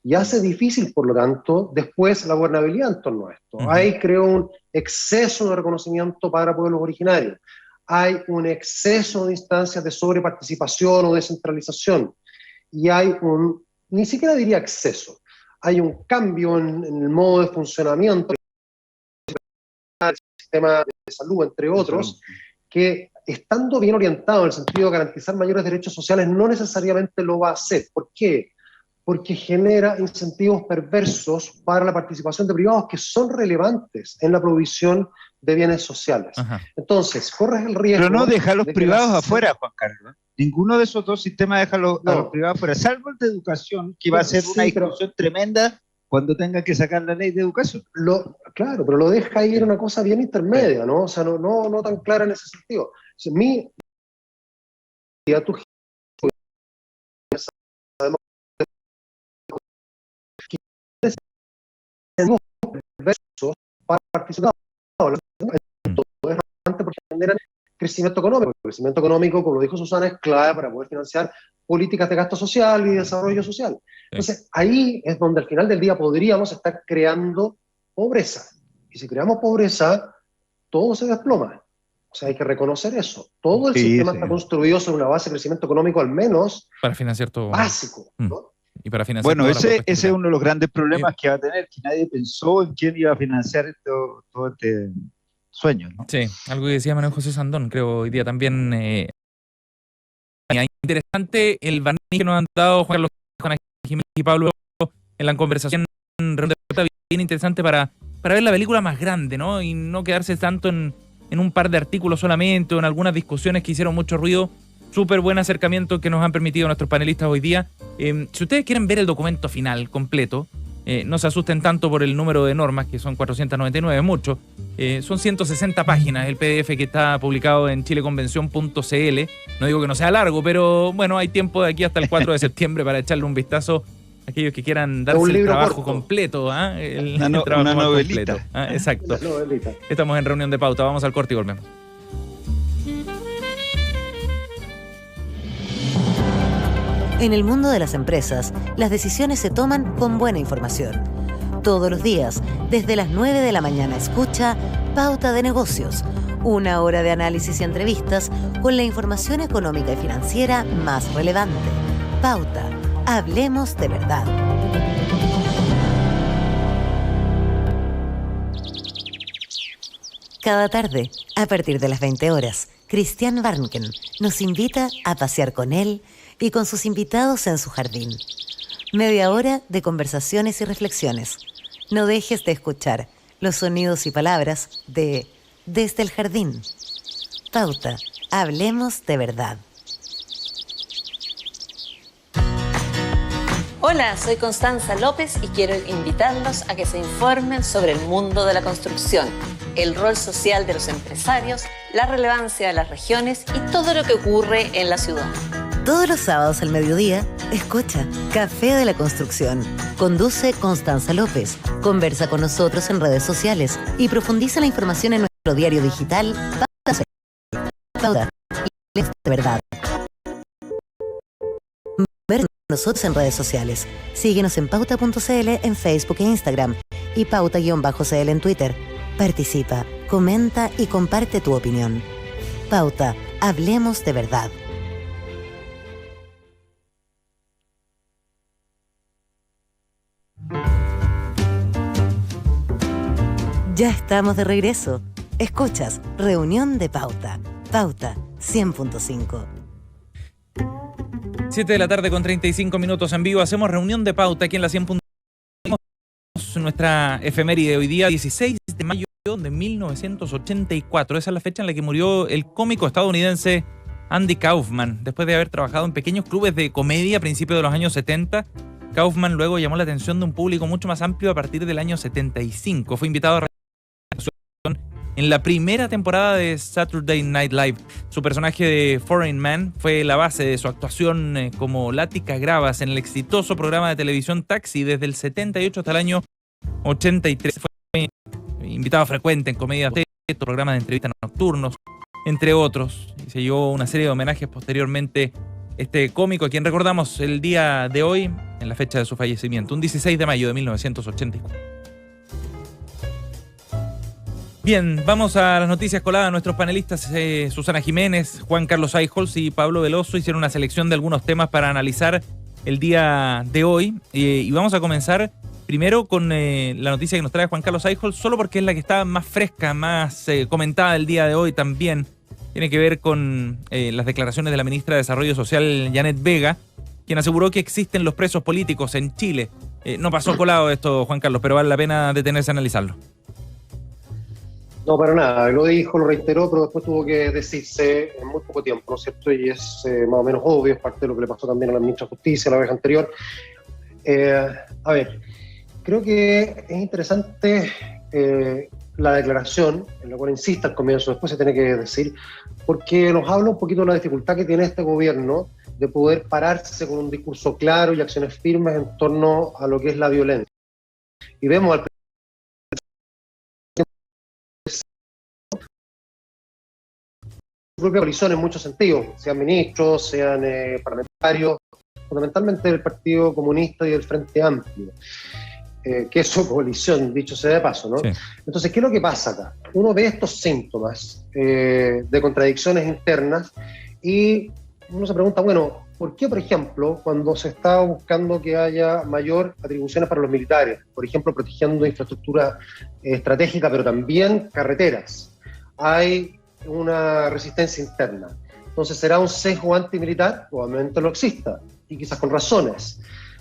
y hace difícil, por lo tanto, después la gobernabilidad en torno a esto. Hay, creo, un exceso de reconocimiento para pueblos originarios. Hay un exceso de instancias de sobreparticipación o descentralización. Y hay ni siquiera diría exceso, hay un cambio en el modo de funcionamiento del sistema de salud, entre otros, que estando bien orientado en el sentido de garantizar mayores derechos sociales, no necesariamente lo va a hacer. ¿Por qué? Porque genera incentivos perversos para la participación de privados que son relevantes en la provisión de bienes sociales. Ajá. Entonces, corres el riesgo... Pero no deja a los privados afuera, Juan Carlos. Ninguno de esos dos sistemas deja a los privados afuera, salvo el de educación, que va a ser una discusión tremenda cuando tenga que sacar la ley de educación. Claro, pero lo deja ir una cosa bien intermedia, ¿no? O sea, no tan clara en ese sentido. O sea, para participar es relevante porque generan crecimiento económico. El crecimiento económico, como lo dijo Susana, es clave para poder financiar políticas de gasto social y desarrollo social. Entonces, ahí es donde al final del día podríamos estar creando pobreza. Y si creamos pobreza, todo se desploma. O sea, hay que reconocer eso. Todo el sistema está construido sobre una base de crecimiento económico, al menos para financiar todo básico, ¿no? Y para financiar ese es uno de los grandes problemas que va a tener, que nadie pensó en quién iba a financiar todo este sueño, ¿no? Sí, algo que decía Manuel José Sandón, creo hoy día también. Interesante el barniz que nos han dado Juan Carlos Jiménez y Pablo en la conversación bien interesante para ver la película más grande, ¿no? Y no quedarse tanto en un par de artículos solamente o en algunas discusiones que hicieron mucho ruido. Súper buen acercamiento que nos han permitido nuestros panelistas hoy día. Si ustedes quieren ver el documento final completo, no se asusten tanto por el número de normas, que son 499, mucho. Son 160 páginas el PDF que está publicado en chileconvención.cl. No digo que no sea largo, pero bueno, hay tiempo de aquí hasta el 4 de septiembre para echarle un vistazo a aquellos que quieran darse el trabajo completo. Una novelita. Completo. Exacto. Estamos en reunión de pauta. Vamos al corte y volvemos. En el mundo de las empresas, las decisiones se toman con buena información. Todos los días, desde las 9 de la mañana, escucha Pauta de Negocios, una hora de análisis y entrevistas con la información económica y financiera más relevante. Pauta, hablemos de verdad. Cada tarde, a partir de las 20 horas, Christian Warnken nos invita a pasear con él y con sus invitados en su jardín. Media hora de conversaciones y reflexiones. No dejes de escuchar los sonidos y palabras de Desde el Jardín. Pauta, hablemos de verdad. Hola, soy Constanza López y quiero invitarlos a que se informen sobre el mundo de la construcción, el rol social de los empresarios, la relevancia de las regiones y todo lo que ocurre en la ciudad. Todos los sábados al mediodía, escucha Café de la Construcción. Conduce Constanza López. Conversa con nosotros en redes sociales y profundiza la información en nuestro diario digital Pauta de verdad. Ver nosotros en redes sociales. Síguenos en pauta.cl en Facebook e Instagram y pauta_cl en Twitter. Participa, comenta y comparte tu opinión. Pauta, hablemos de verdad. Ya estamos de regreso. Escuchas Reunión de Pauta. Pauta 100.5. 7 de la tarde con 35 minutos en vivo. Hacemos Reunión de Pauta aquí en la 100.5. Nuestra efeméride de hoy día, 16 de mayo de 1984. Esa es la fecha en la que murió el cómico estadounidense Andy Kaufman. Después de haber trabajado en pequeños clubes de comedia a principios de los años 70, Kaufman luego llamó la atención de un público mucho más amplio a partir del año 75. Fue invitado a en la primera temporada de Saturday Night Live. Su personaje de Foreign Man fue la base de su actuación como Lática Gravas en el exitoso programa de televisión Taxi desde el 78 hasta el año 83. Fue invitado frecuente en comedias, programas de entrevistas nocturnos, entre otros. Y se llevó una serie de homenajes posteriormente. Este cómico, a quien recordamos el día de hoy, en la fecha de su fallecimiento, un 16 de mayo de 1984. Bien, vamos a las noticias coladas. Nuestros panelistas Susana Jiménez, Juan Carlos Eijols y Pablo Veloso hicieron una selección de algunos temas para analizar el día de hoy. Y vamos a comenzar primero con la noticia que nos trae Juan Carlos Eijols, solo porque es la que está más fresca, más comentada el día de hoy también. Tiene que ver con las declaraciones de la ministra de Desarrollo Social, Janet Vega, quien aseguró que existen los presos políticos en Chile. No pasó colado esto, Juan Carlos, pero vale la pena detenerse a analizarlo. No, para nada, lo dijo, lo reiteró, pero después tuvo que decirse en muy poco tiempo, ¿no es cierto? Y es más o menos obvio, es parte de lo que le pasó también a la ministra de Justicia la vez anterior. A ver, creo que es interesante la declaración, en la cual insiste al comienzo, después se tiene que decir, porque nos habla un poquito de la dificultad que tiene este gobierno de poder pararse con un discurso claro y acciones firmes en torno a lo que es la violencia. Y vemos al propia coalición en muchos sentidos, sean ministros, sean parlamentarios, fundamentalmente del Partido Comunista y del Frente Amplio, que es su coalición, dicho sea de paso, ¿no? Sí. Entonces, ¿qué es lo que pasa acá? Uno ve estos síntomas de contradicciones internas y uno se pregunta, bueno, ¿por qué, por ejemplo, cuando se está buscando que haya mayor atribuciones para los militares, por ejemplo, protegiendo infraestructura estratégica, pero también carreteras, hay una resistencia interna? Entonces, ¿será un sesgo antimilitar? Probablemente lo exista, y quizás con razones.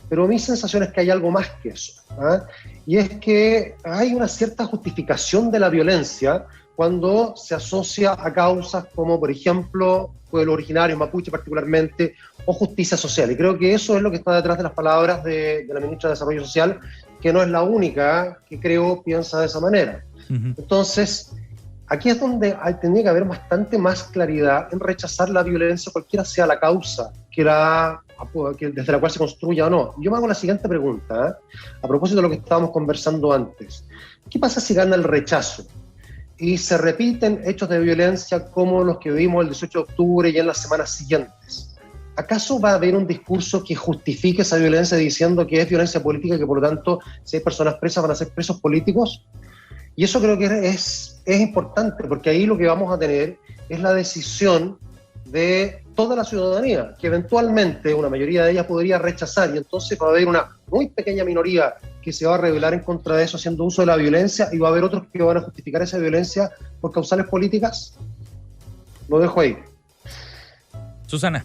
Pero mi sensación es que hay algo más que eso, ¿eh? Y es que hay una cierta justificación de la violencia cuando se asocia a causas como, por ejemplo, pueblo originario, mapuche particularmente, o justicia social. Y creo que eso es lo que está detrás de las palabras de la ministra de Desarrollo Social, que no es la única que creo piensa de esa manera. Uh-huh. Entonces, aquí es donde tendría que haber bastante más claridad en rechazar la violencia, cualquiera sea la causa desde la cual se construya o no. Yo me hago la siguiente pregunta, a propósito de lo que estábamos conversando antes. ¿Qué pasa si gana el rechazo y se repiten hechos de violencia como los que vimos el 18 de octubre y en las semanas siguientes? ¿Acaso va a haber un discurso que justifique esa violencia diciendo que es violencia política y que por lo tanto si hay personas presas van a ser presos políticos? Y eso creo que es importante, porque ahí lo que vamos a tener es la decisión de toda la ciudadanía, que eventualmente una mayoría de ella podría rechazar, y entonces va a haber una muy pequeña minoría que se va a rebelar en contra de eso haciendo uso de la violencia, y va a haber otros que van a justificar esa violencia por causales políticas. Lo dejo ahí. Susana.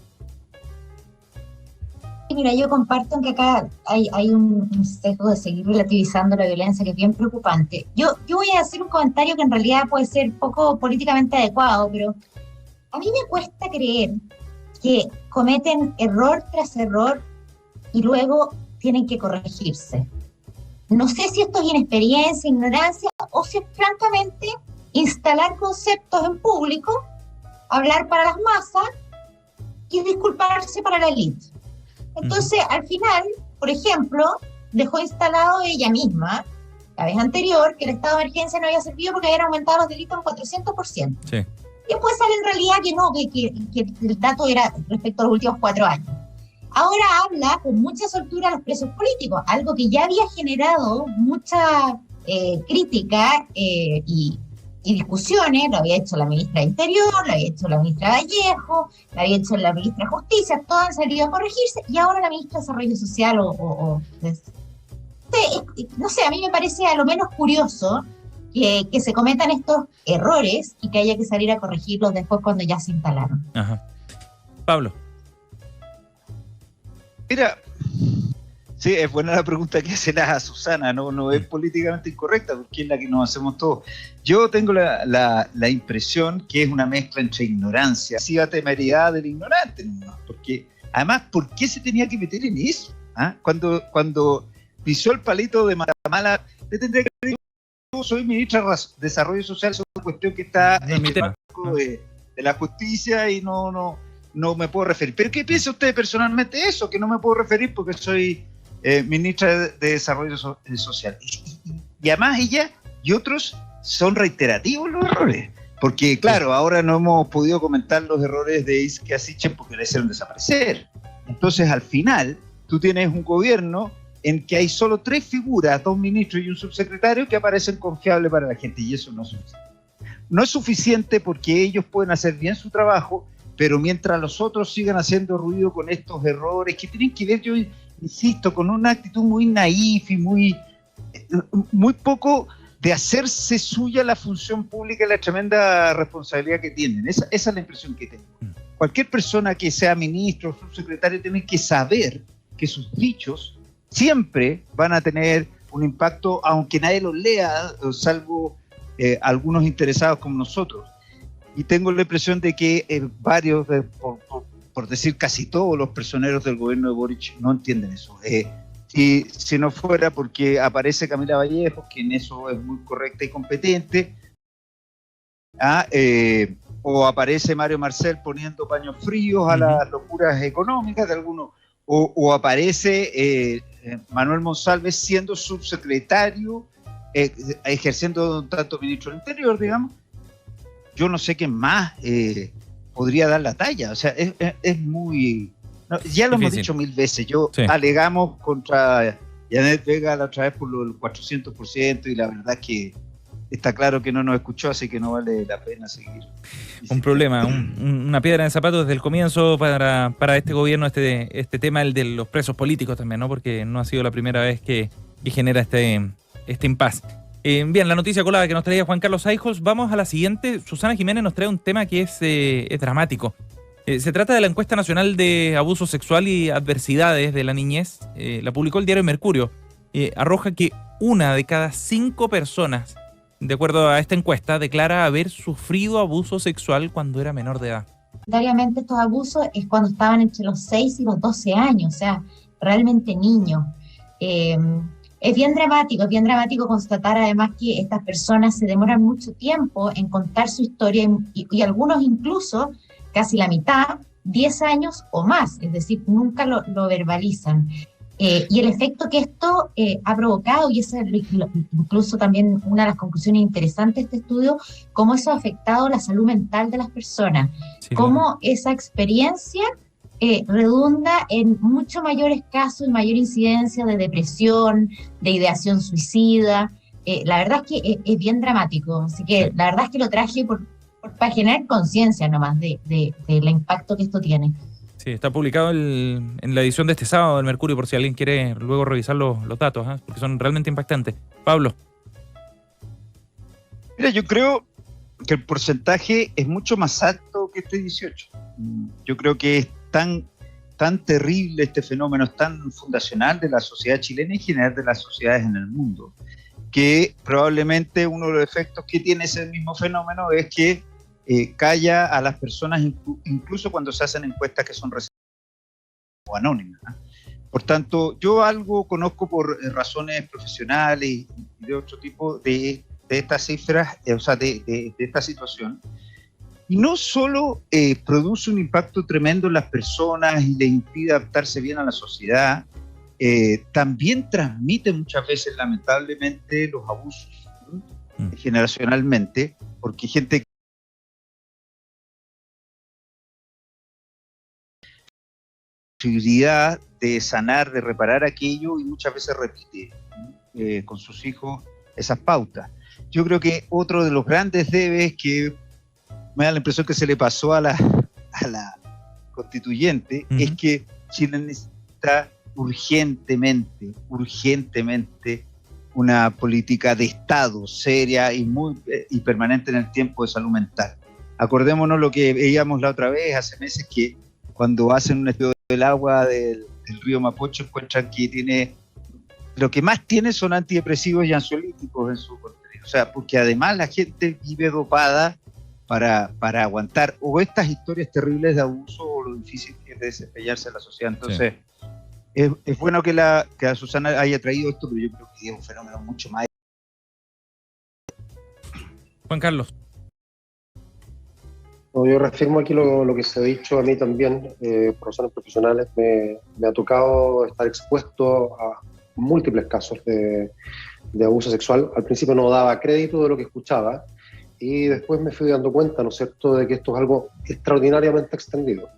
Mira, yo comparto que acá hay un sesgo de seguir relativizando la violencia que es bien preocupante. Yo voy a hacer un comentario que en realidad puede ser poco políticamente adecuado, pero a mí me cuesta creer que cometen error tras error y luego tienen que corregirse. No sé si esto es inexperiencia, ignorancia, o si es francamente instalar conceptos en público, hablar para las masas y disculparse para la élite. Entonces, al final, por ejemplo, dejó instalado ella misma, la vez anterior, que el estado de emergencia no había servido porque habían aumentado los delitos en 400%. Sí. Y después sale en realidad que no, que el dato era respecto a los últimos 4 años. Ahora habla con mucha soltura a los presos políticos, algo que ya había generado mucha crítica y discusiones. Lo había hecho la ministra de Interior, lo había hecho la ministra Vallejo, lo había hecho la ministra de Justicia, todas han salido a corregirse, y ahora la ministra de Desarrollo Social no sé, a mí me parece a lo menos curioso que se cometan estos errores y que haya que salir a corregirlos después cuando ya se instalaron. Ajá. Pablo. Mira, Sí, es buena la pregunta que hace la Susana, no es políticamente incorrecta, porque es la que nos hacemos todos. Yo tengo la impresión que es una mezcla entre ignorancia, sí, la temeridad del ignorante, ¿no? Porque además, ¿por qué se tenía que meter en eso? ¿Ah? Cuando pisó el palito de Matamala, le tendría que decir, yo soy ministra de Desarrollo Social, es una cuestión que está en el marco de la justicia y no me puedo referir. ¿Pero qué piensa usted personalmente de eso? Que no me puedo referir porque soy ministra de Desarrollo Social. Y además ella y otros son reiterativos los errores. Porque claro, ahora no hemos podido comentar los errores de Isquia Sichel porque le hicieron desaparecer. Entonces al final tú tienes un gobierno en que hay solo 3 figuras, 2 ministros y un subsecretario que aparecen confiables para la gente, y eso no es suficiente. No es suficiente porque ellos pueden hacer bien su trabajo, pero mientras los otros sigan haciendo ruido con estos errores que tienen que ver, yo insisto, con una actitud muy naif y muy poco de hacerse suya la función pública y la tremenda responsabilidad que tienen. Esa es la impresión que tengo. Cualquier persona que sea ministro o subsecretario tiene que saber que sus dichos siempre van a tener un impacto, aunque nadie los lea, salvo algunos interesados como nosotros. Y tengo la impresión de que varios, por decir casi todos los personeros del gobierno de Boric no entienden eso. Si no fuera porque aparece Camila Vallejo, que en eso es muy correcta y competente, o aparece Mario Marcel poniendo paños fríos a las locuras económicas de algunos, o aparece Manuel Monsalve siendo subsecretario, ejerciendo tanto ministro del Interior, digamos. Yo no sé quién más podría dar la talla. O sea, es muy... No, ya lo hemos dicho 1000 veces. Alegamos contra Janet Vega la otra vez por lo del 400% y la verdad es que está claro que no nos escuchó, así que no vale la pena seguir. Un problema, una piedra en el zapato desde el comienzo para este gobierno, este tema, el de los presos políticos también, ¿no? Porque no ha sido la primera vez que genera este impasse. Bien, la noticia colada que nos traía Juan Carlos Seijos. Vamos a la siguiente. Susana Jiménez nos trae un tema que es dramático. Se trata de la encuesta nacional de abuso sexual y adversidades de la niñez. La publicó el diario Mercurio. Arroja que 1 de cada 5 personas, de acuerdo a esta encuesta, declara haber sufrido abuso sexual cuando era menor de edad. Mayoritariamente estos abusos es cuando estaban entre los 6 y los 12 años, o sea, realmente niños. Es bien dramático constatar además que estas personas se demoran mucho tiempo en contar su historia y algunos incluso, casi la mitad, 10 años o más, es decir, nunca lo verbalizan. Y el efecto que esto ha provocado, y esa es incluso también una de las conclusiones interesantes de este estudio, cómo eso ha afectado la salud mental de las personas, sí, cómo esa experiencia redunda en mucho mayores casos y mayor incidencia de depresión, de ideación suicida. La verdad es que es bien dramático, así que la verdad es que lo traje para generar conciencia nomás del impacto que esto tiene. Sí, está publicado en la edición de este sábado del Mercurio, por si alguien quiere luego revisar los datos, porque son realmente impactantes. Pablo. Mira, yo creo que el porcentaje es mucho más alto que este 18. Yo creo que es tan terrible este fenómeno, es tan fundacional de la sociedad chilena y en general de las sociedades en el mundo, que probablemente uno de los efectos que tiene ese mismo fenómeno es que calla a las personas incluso cuando se hacen encuestas que son o anónimas. Por tanto, yo algo conozco por razones profesionales y de otro tipo de estas cifras, o sea, de esta situación. Y no solo produce un impacto tremendo en las personas y les impide adaptarse bien a la sociedad, también transmite muchas veces, lamentablemente, los abusos, ¿no? Generacionalmente, porque gente posibilidad de sanar, de reparar aquello y muchas veces repite con sus hijos esas pautas. Yo creo que otro de los grandes debes que me da la impresión que se le pasó a la constituyente es que Chile necesita urgentemente una política de Estado seria y permanente en el tiempo de salud mental. Acordémonos lo que veíamos la otra vez hace meses, que cuando hacen un estudio del agua del río Mapocho encuentran que lo que más tiene son antidepresivos y ansiolíticos en su contenido. O sea, porque además la gente vive dopada para aguantar o estas historias terribles de abuso o lo difícil que es desempeñarse en la sociedad. Entonces, es bueno que a Susana haya traído esto, pero yo creo que es un fenómeno mucho más. Juan Carlos. No, yo reafirmo aquí lo que se ha dicho. A mí también, por razones profesionales, me ha tocado estar expuesto a múltiples casos de abuso sexual. Al principio no daba crédito de lo que escuchaba y después me fui dando cuenta, ¿no es cierto?, de que esto es algo extraordinariamente extendido.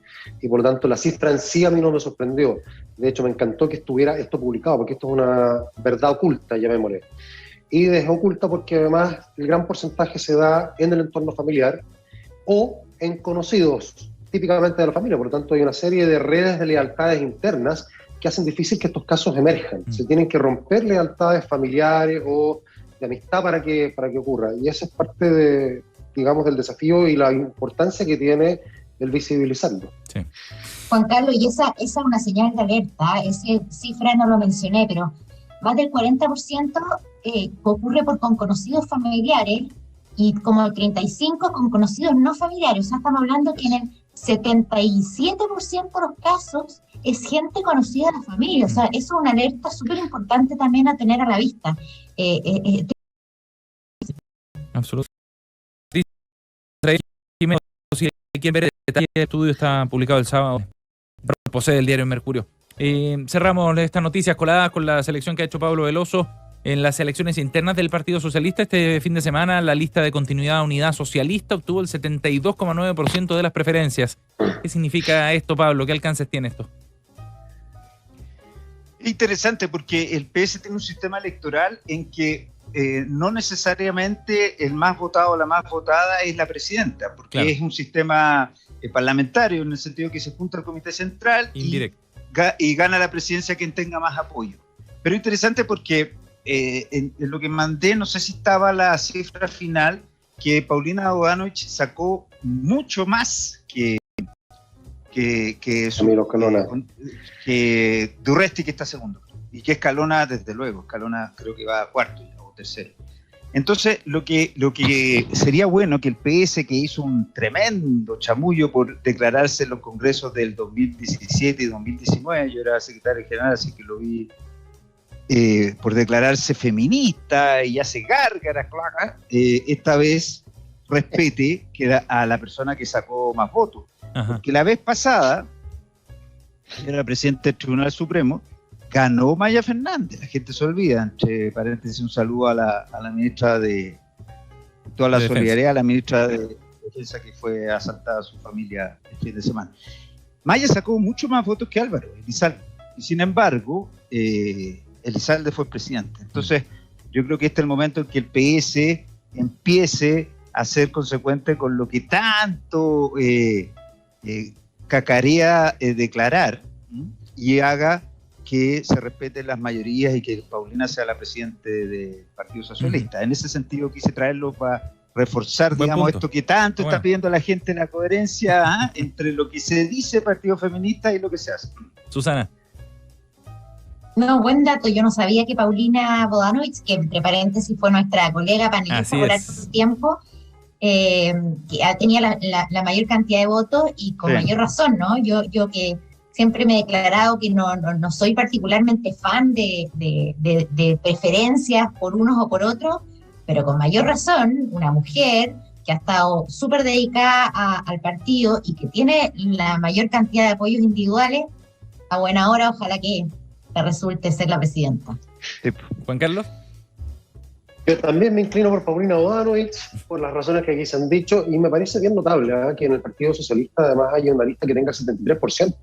Y por lo tanto la cifra en sí a mí no me sorprendió. De hecho me encantó que estuviera esto publicado, porque esto es una verdad oculta, llamémosle. Y es oculta porque además el gran porcentaje se da en el entorno familiar o en conocidos típicamente de la familia. Por lo tanto hay una serie de redes de lealtades internas que hacen difícil que estos casos emerjan. Se tienen que romper lealtades familiares o de amistad para que ocurra. Y esa es parte digamos, del desafío y la importancia que tiene el visibilizarlo. Sí. Juan Carlos, y esa es una señal de alerta, esa cifra no lo mencioné, pero más del 40% ocurre con conocidos familiares y como el 35% con conocidos no familiares. O sea, estamos hablando que en el 77% de los casos es gente conocida de la familia. O sea, eso es una alerta súper importante también a tener a la vista. Absolutamente. Si quieren ver el detalle del estudio, está publicado el sábado. Posee el diario Mercurio. Cerramos estas noticias coladas con la selección que ha hecho Pablo Veloso en las elecciones internas del Partido Socialista. Este fin de semana la lista de continuidad Unidad Socialista obtuvo el 72,9% de las preferencias. ¿Qué significa esto, Pablo? ¿Qué alcances tiene esto? Es interesante porque el PS tiene un sistema electoral en que no necesariamente el más votado o la más votada es la presidenta, porque claro, es un sistema parlamentario, en el sentido que se junta el comité central y gana la presidencia quien tenga más apoyo. Pero interesante porque en lo que mandé, no sé si estaba la cifra final, que Paulina Bodanovich sacó mucho más que Durresti, que está segundo, y que Escalona, desde luego, Escalona creo que va a cuarto o tercero. Entonces, lo que sería bueno que el PS, que hizo un tremendo chamullo por declararse en los congresos del 2017 y 2019, yo era secretario general, así que lo vi, por declararse feminista y hace gárgaras, esta vez respete a la persona que sacó más votos. Ajá. Porque la vez pasada, era presidente del Tribunal Supremo, ganó Maya Fernández. La gente se olvida, entre paréntesis, un saludo a la ministra de toda la solidaridad, a la ministra de Defensa, que fue asaltada a su familia el fin de semana. Maya sacó mucho más votos que Álvaro Elizalde, y sin embargo Elizalde fue presidente. Entonces yo creo que este es el momento en que el PS empiece a ser consecuente con lo que tanto cacarea declarar, y haga que se respeten las mayorías y que Paulina sea la presidente del Partido Socialista. En ese sentido quise traerlo para reforzar, digamos, esto que tanto está pidiendo la gente, la coherencia entre lo que se dice Partido Feminista y lo que se hace. Susana. No, buen dato. Yo no sabía que Paulina Bodanovich, que entre paréntesis fue nuestra colega panelista por algún tiempo, que tenía la mayor cantidad de votos y con mayor razón, ¿no? Yo que siempre me he declarado que no soy particularmente fan de preferencias por unos o por otros, pero con mayor razón, una mujer que ha estado súper dedicada al partido y que tiene la mayor cantidad de apoyos individuales, a buena hora, ojalá que resulte ser la presidenta. Juan Carlos. Yo también me inclino por Paulina Bodanovich, por las razones que aquí se han dicho, y me parece bien notable que en el Partido Socialista además haya una lista que tenga el 73%.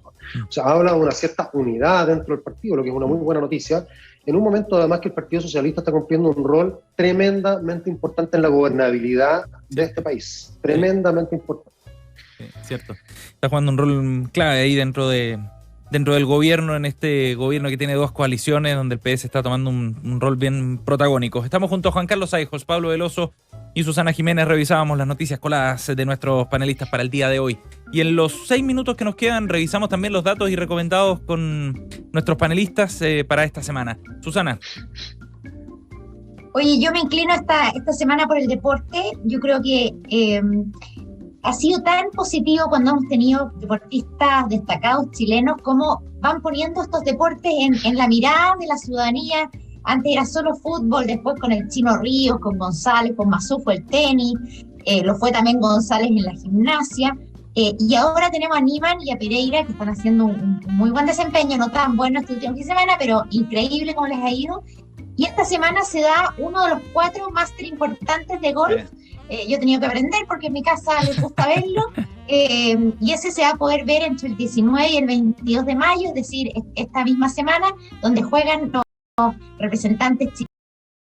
O sea, habla de una cierta unidad dentro del partido, lo que es una muy buena noticia, en un momento además que el Partido Socialista está cumpliendo un rol tremendamente importante en la gobernabilidad de este país. Tremendamente importante. Sí, cierto. Está jugando un rol clave ahí dentro del gobierno, en este gobierno que tiene dos coaliciones, donde el PS está tomando un rol bien protagónico. Estamos junto a Juan Carlos Aijos, Pablo Veloso y Susana Jiménez. Revisábamos las noticias coladas de nuestros panelistas para el día de hoy. Y en los 6 minutos que nos quedan, revisamos también los datos y recomendados con nuestros panelistas para esta semana. Susana. Oye, yo me inclino esta semana por el deporte. Yo creo que ha sido tan positivo cuando hemos tenido deportistas destacados chilenos, como van poniendo estos deportes en la mirada de la ciudadanía. Antes era solo fútbol, después con el Chino Ríos, con González, con Mazú fue el tenis, lo fue también González en la gimnasia, y ahora tenemos a Niman y a Pereira, que están haciendo un muy buen desempeño, no tan bueno este último fin de semana, pero increíble cómo les ha ido. Y esta semana se da uno de los 4 máster importantes de golf. Yo he tenido que aprender porque en mi casa les gusta verlo, y ese se va a poder ver entre el 19 y el 22 de mayo, es decir, esta misma semana, donde juegan los representantes chilenos.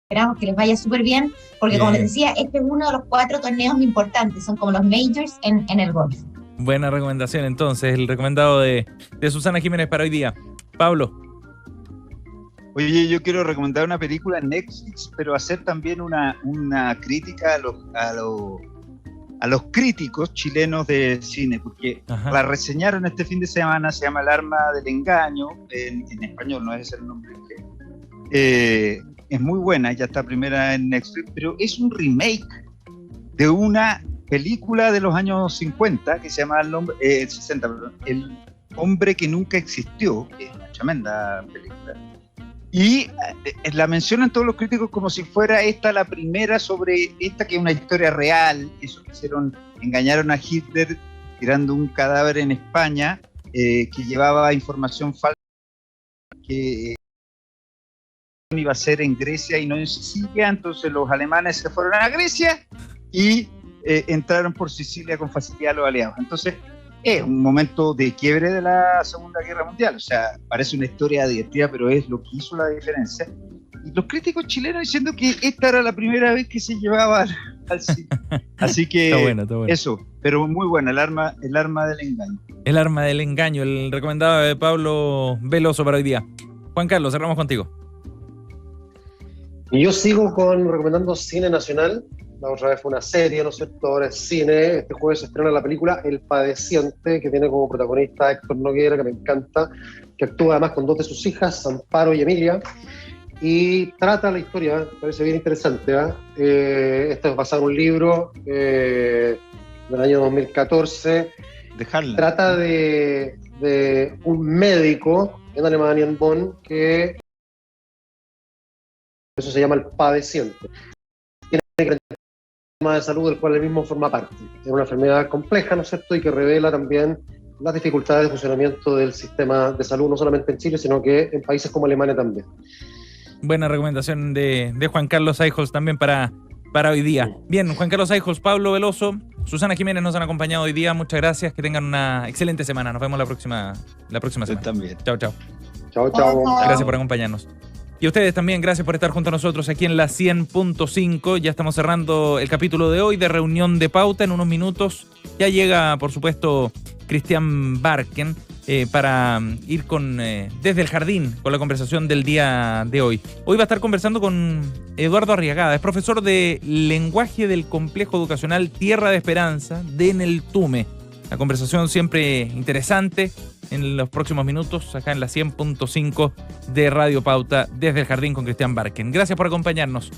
Esperamos que les vaya súper bien, porque bien, como les decía, este es uno de los 4 torneos importantes, son como los majors en el golf. Buena recomendación entonces, el recomendado de Susana Jiménez para hoy día. Pablo. Oye, yo quiero recomendar una película en Netflix, pero hacer también una crítica a los críticos chilenos de cine, porque la reseñaron este fin de semana, se llama El arma del engaño, en español, no es el nombre. Es muy buena, ya está primera en Netflix, pero es un remake de una película de los años 50 que se llama 60, perdón, El hombre que nunca existió, que es una tremenda película. Y la mencionan todos los críticos como si fuera esta la primera sobre esta, que es una historia real. Eso que engañaron a Hitler tirando un cadáver en España, que llevaba información falsa, que iba a ser en Grecia y no en Sicilia. Entonces los alemanes se fueron a Grecia y entraron por Sicilia con facilidad los aliados. Entonces es un momento de quiebre de la Segunda Guerra Mundial, o sea, parece una historia divertida, pero es lo que hizo la diferencia. Y los críticos chilenos diciendo que esta era la primera vez que se llevaba al cine. Así que está bueno. Eso, pero muy buena, el arma del engaño. El arma del engaño, el recomendado de Pablo Veloso para hoy día. Juan Carlos, cerramos contigo. Y yo sigo recomendando cine nacional. La otra vez fue una serie, ¿no es cierto? Ahora es cine. Este jueves se estrena la película El Padeciente, que tiene como protagonista a Héctor Noguera, que me encanta, que actúa además con 2 de sus hijas, Amparo y Emilia, y trata la historia, me parece bien interesante, esto es basado en un libro del año 2014. Trata de un médico en Alemania, en Bonn, que eso se llama El Padeciente. Tiene de salud del cual él mismo forma parte. Es una enfermedad compleja, ¿no es cierto?, y que revela también las dificultades de funcionamiento del sistema de salud, no solamente en Chile, sino que en países como Alemania también. Buena recomendación de Juan Carlos Aijos también para hoy día. Bien, Juan Carlos Aijos, Pablo Veloso, Susana Jiménez nos han acompañado hoy día. Muchas gracias, que tengan una excelente semana. Nos vemos la próxima semana. También. Chao, chao. Chao. Gracias por acompañarnos. Y a ustedes también, gracias por estar junto a nosotros aquí en la 100.5. Ya estamos cerrando el capítulo de hoy de Reunión de Pauta. En unos minutos ya llega, por supuesto, Christian Barken para ir desde el jardín con la conversación del día de hoy. Hoy va a estar conversando con Eduardo Arriagada. Es profesor de lenguaje del complejo educacional Tierra de Esperanza de Neltume. La conversación siempre interesante en los próximos minutos acá en la 100.5 de Radio Pauta desde el jardín con Christian Barken. Gracias por acompañarnos.